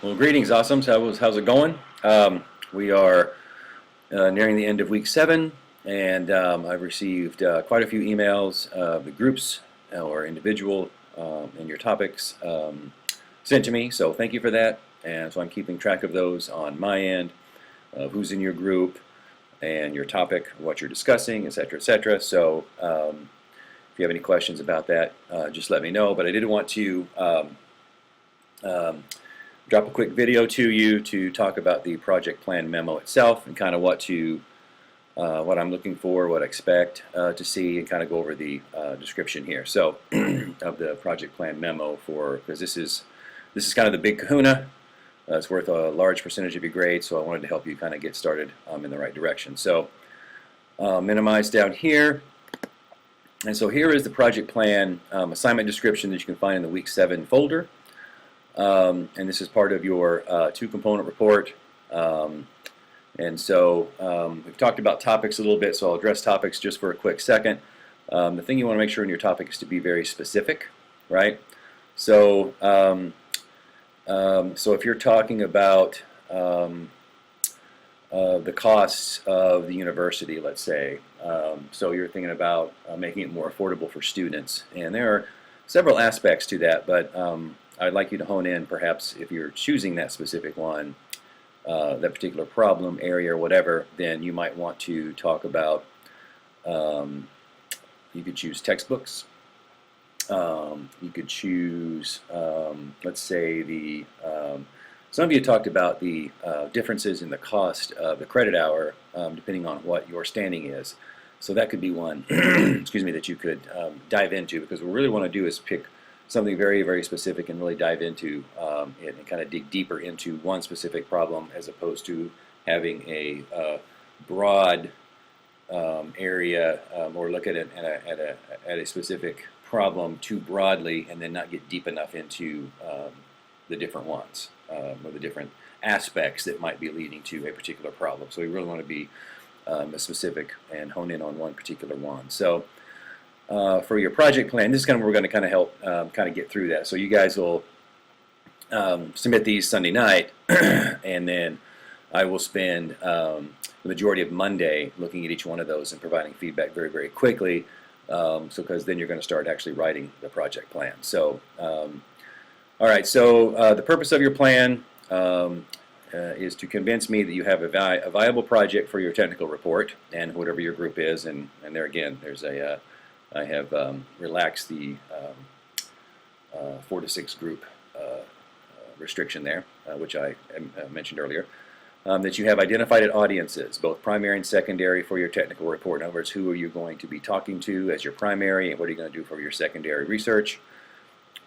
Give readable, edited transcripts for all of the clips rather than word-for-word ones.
Well, greetings, Awesomes. How's it going? We are nearing the end of week 7, and I've received quite a few emails of the groups or individual and your topics sent to me, so thank you for that. And so I'm keeping track of those on my end, of who's in your group and your topic, what you're discussing, etc., etc. So if you have any questions about that, just let me know. But I did want to drop a quick video to you to talk about the project plan memo itself and kind of what I'm looking for, what I expect to see, and kind of go over the description here. So of the project plan memo, because this is kind of the big kahuna. It's worth a large percentage of your grade, so I wanted to help you kind of get started in the right direction. So minimize down here. And so here is the project plan assignment description that you can find in the week 7 folder. And this is part of your 2-component report. And so we've talked about topics a little bit, so I'll address topics just for a quick second. The thing you want to make sure in your topic is to be very specific, right? So, so if you're talking about the costs of the university, let's say, so you're thinking about making it more affordable for students, and there are several aspects to that, but I'd like you to hone in, perhaps, if you're choosing that specific one, that particular problem area or whatever, then you might want to talk about, you could choose textbooks, you could choose, let's say, some of you talked about the differences in the cost of the credit hour, depending on what your standing is. So that could be one, excuse me, that you could dive into, because what we really want to do is pick something very, very specific and really dive into it and kind of dig deeper into one specific problem, as opposed to having a broad area or look at it at a specific problem too broadly and then not get deep enough into the different ones or the different aspects that might be leading to a particular problem. So we really want to be specific and hone in on one particular one. So for your project plan, this is kind of where we're going to kind of help kind of get through that. So you guys will submit these Sunday night, and then I will spend the majority of Monday looking at each one of those and providing feedback very, very quickly, because then you're going to start actually writing the project plan. So, all right, so the purpose of your plan is to convince me that you have a viable project for your technical report and whatever your group is, and there again, there's I have relaxed the 4 to 6 group restriction there, which I mentioned earlier. That you have identified audiences, both primary and secondary, for your technical report. In other words, who are you going to be talking to as your primary, and what are you going to do for your secondary research?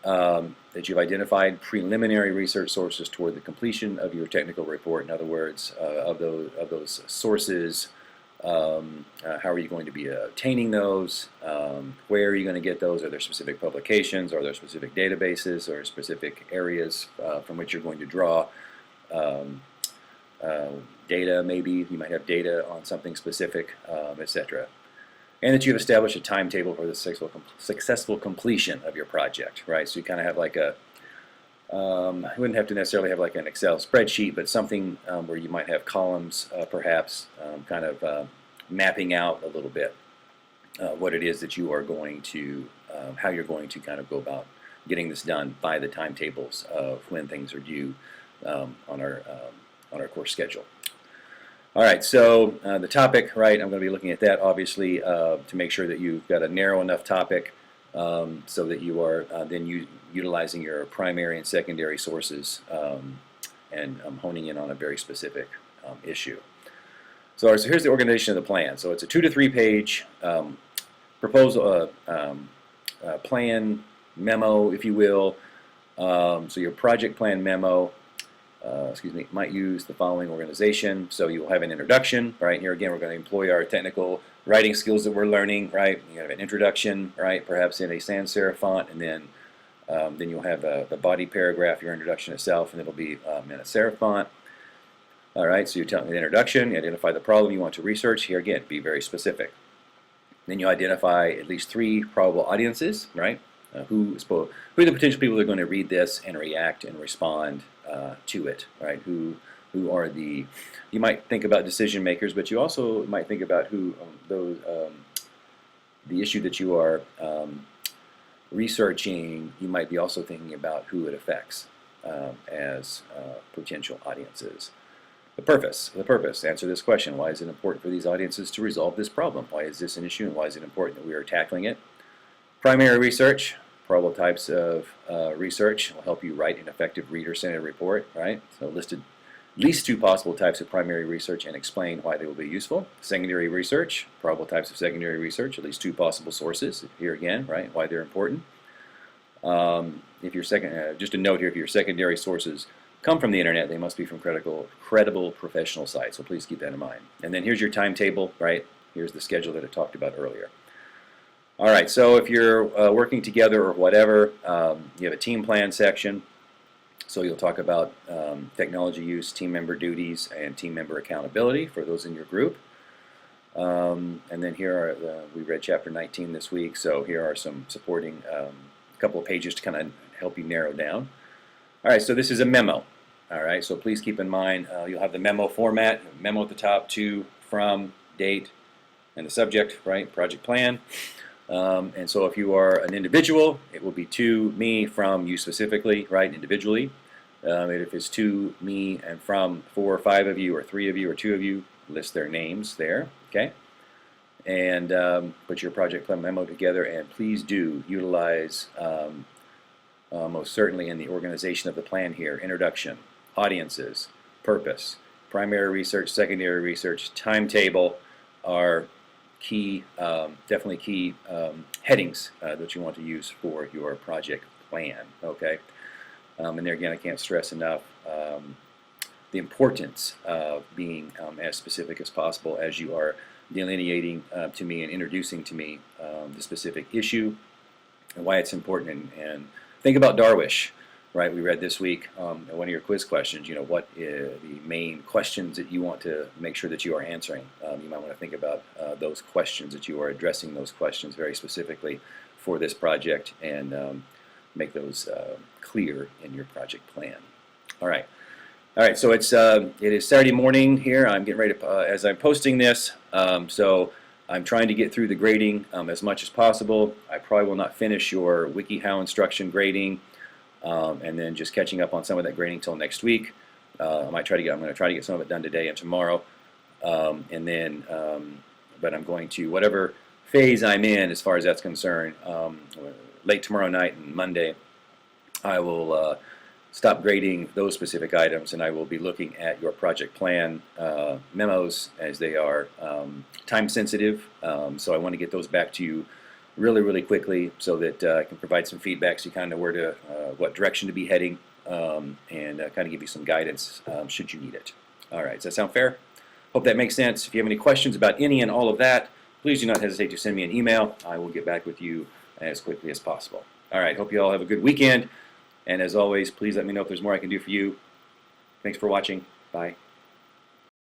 That you've identified preliminary research sources toward the completion of your technical report. In other words, of those sources, how are you going to be obtaining those? Where are you going to get those? Are there specific publications? Are there specific databases or specific areas from which you're going to draw data? Maybe you might have data on something specific, etc. And that you've established a timetable for the successful completion of your project, right? So you kind of have like a, you wouldn't have to necessarily have like an Excel spreadsheet, but something where you might have columns, perhaps, kind of mapping out a little bit what it is that you are going to, how you're going to kind of go about getting this done by the timetables of when things are due on our course schedule. All right, so the topic, right, I'm going to be looking at that, obviously, to make sure that you've got a narrow enough topic so that you are then utilizing your primary and secondary sources and honing in on a very specific issue. So here's the organization of the plan. So it's a 2 to 3 page proposal, plan memo, if you will. So your project plan memo, might use the following organization. So you'll have an introduction, right? Here again, we're going to employ our technical writing skills that we're learning, right? You have an introduction, right? Perhaps in a sans serif font, and then you'll have the body paragraph, your introduction itself, and it'll be in a serif font. All right, so you're telling the introduction, you identify the problem you want to research. Here again, be very specific. Then you identify at least 3 probable audiences, right? Who are the potential people that are going to read this and react and respond to it, right? Who are you might think about decision makers, but you also might think about the issue that you are researching. You might be also thinking about who it affects as potential audiences. The purpose, answer this question: why is it important for these audiences to resolve this problem? Why is this an issue, and why is it important that we are tackling it? Primary research, probable types of research will help you write an effective reader-centered report, right? So listed at least 2 possible types of primary research and explain why they will be useful. Secondary research, probable types of secondary research, at least 2 possible sources, here again, right, why they're important. If your just a note here, if your secondary sources come from the internet, they must be from credible professional sites, so please keep that in mind. And then here's your timetable, right? Here's the schedule that I talked about earlier. All right, so if you're working together or whatever, you have a team plan section. So you'll talk about technology use, team member duties, and team member accountability for those in your group. And then here are we read chapter 19 this week, so here are some supporting couple of pages to kind of help you narrow down. All right, so this is a memo. All right, so please keep in mind you'll have the memo format, memo at the top, to, from, date, and the subject, right, project plan. And so if you are an individual, it will be to, me, from, you specifically, right, individually. And if it's to, me, and from 4 or 5 of you, or 3 of you, or 2 of you, list their names there, okay? And put your project plan memo together, and please do utilize, most certainly in the organization of the plan here, introduction, audiences, purpose, primary research, secondary research, timetable are key, definitely key headings that you want to use for your project plan, okay? And there again, I can't stress enough the importance of being as specific as possible as you are delineating to me and introducing to me the specific issue and why it's important. And think about Darwish, right? We read this week one of your quiz questions, you know, what the main questions that you want to make sure that you are answering. You might want to think about those questions, that you are addressing those questions very specifically for this project, and make those clear in your project plan. All right. All right, so it is Saturday morning here. I'm getting ready to, as I'm posting this, so I'm trying to get through the grading as much as possible. I probably will not finish your WikiHow instruction grading, and then just catching up on some of that grading till next week. I'm going to try to get some of it done today and tomorrow, and then, but I'm going to, whatever phase I'm in as far as that's concerned, late tomorrow night and Monday, I will stop grading those specific items, and I will be looking at your project plan memos, as they are time sensitive. So I want to get those back to you really quickly, so that I can provide some feedback, so you kind of know where to, what direction to be heading, and kind of give you some guidance should you need it. All right, does that sound fair? Hope that makes sense. If you have any questions about any and all of that, please do not hesitate to send me an email. I will get back with you as quickly as possible. All right, hope you all have a good weekend. And as always, please let me know if there's more I can do for you. Thanks for watching. Bye.